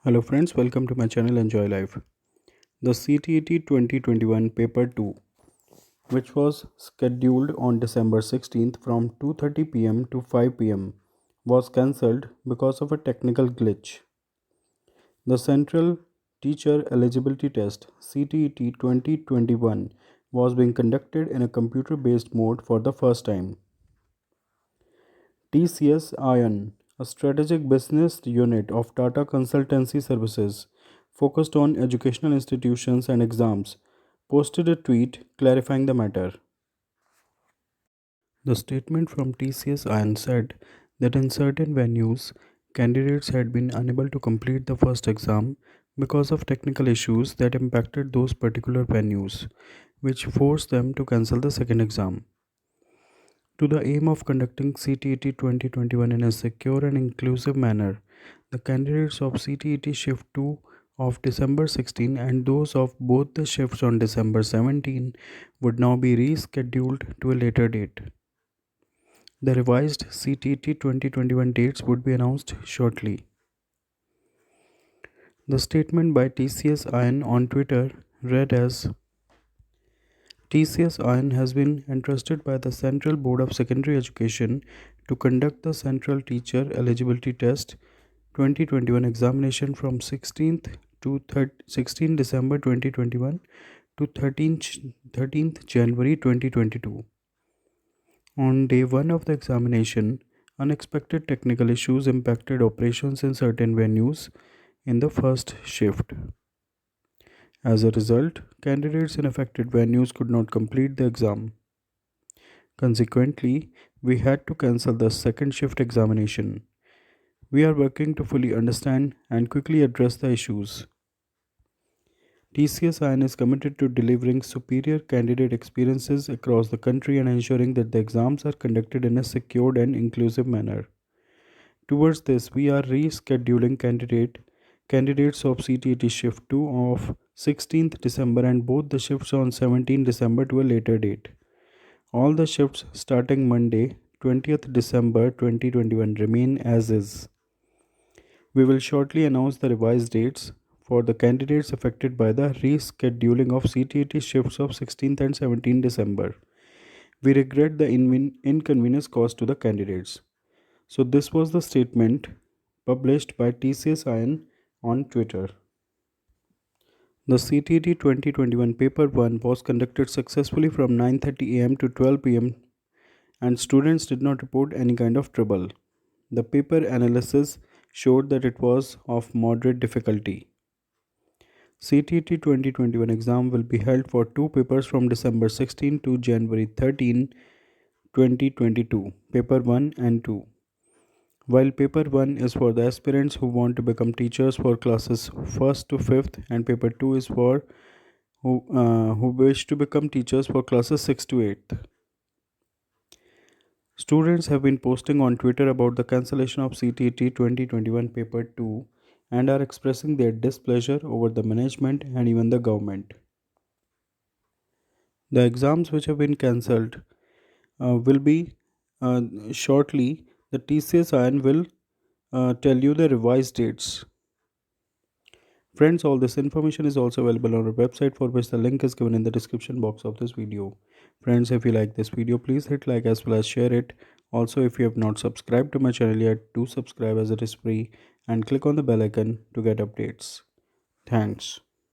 Hello friends, welcome to my channel Enjoy Life. The CTET 2021 Paper 2, which was scheduled on December 16th from 2:30 pm to 5 pm, was cancelled because of a technical glitch. The Central Teacher Eligibility Test CTET 2021 was being conducted in a computer-based mode for the first time. TCS Ion, a strategic business unit of Tata Consultancy Services focused on educational institutions and exams, posted a tweet clarifying the matter. The statement from TCS Ion said that in certain venues, candidates had been unable to complete the first exam because of technical issues that impacted those particular venues, which forced them to cancel the second exam. To the aim of conducting CTET 2021 in a secure and inclusive manner, the candidates of CTET Shift 2 of December 16 and those of both the shifts on December 17 would now be rescheduled to a later date. The revised CTET 2021 dates would be announced shortly. The statement by TCS Ion on Twitter read as TCS Ion has been entrusted by the Central Board of Secondary Education to conduct the Central Teacher Eligibility Test 2021 examination from 16th to 16 December 2021 to 13th January 2022. On day 1 of the examination, unexpected technical issues impacted operations in certain venues in the first shift. As a result, candidates in affected venues could not complete the exam. Consequently, we had to cancel the second shift examination. We are working to fully understand and quickly address the issues. TCS Ion is committed to delivering superior candidate experiences across the country and ensuring that the exams are conducted in a secured and inclusive manner. Towards this, we are rescheduling candidates of CTET Shift 2 of 16th December and both the shifts on 17th December to a later date. All the shifts starting Monday, 20th December 2021 remain as is. We will shortly announce the revised dates for the candidates affected by the rescheduling of CTET shifts of 16th and 17th December. We regret the inconvenience caused to the candidates. So, this was the statement published by TCS Ion on Twitter. The CTET 2021 Paper 1 was conducted successfully from 9:30 am to 12 pm and students did not report any kind of trouble. The paper analysis showed that it was of moderate difficulty. CTET 2021 exam will be held for two papers from December 16 to January 13, 2022, paper 1 and 2. While paper 1 is for the aspirants who want to become teachers for classes 1st to 5th and paper 2 is for who wish to become teachers for classes 6 to 8th. Students have been posting on Twitter about the cancellation of CTET 2021 paper 2 and are expressing their displeasure over the management and even the government. The exams which have been cancelled will be shortly. The TCS Ion will tell you the revised dates. Friends, all this information is also available on our website, for which the link is given in the description box of this video. Friends, if you like this video, please hit like as well as share it. Also, if you have not subscribed to my channel yet, do subscribe as it is free and click on the bell icon to get updates. Thanks.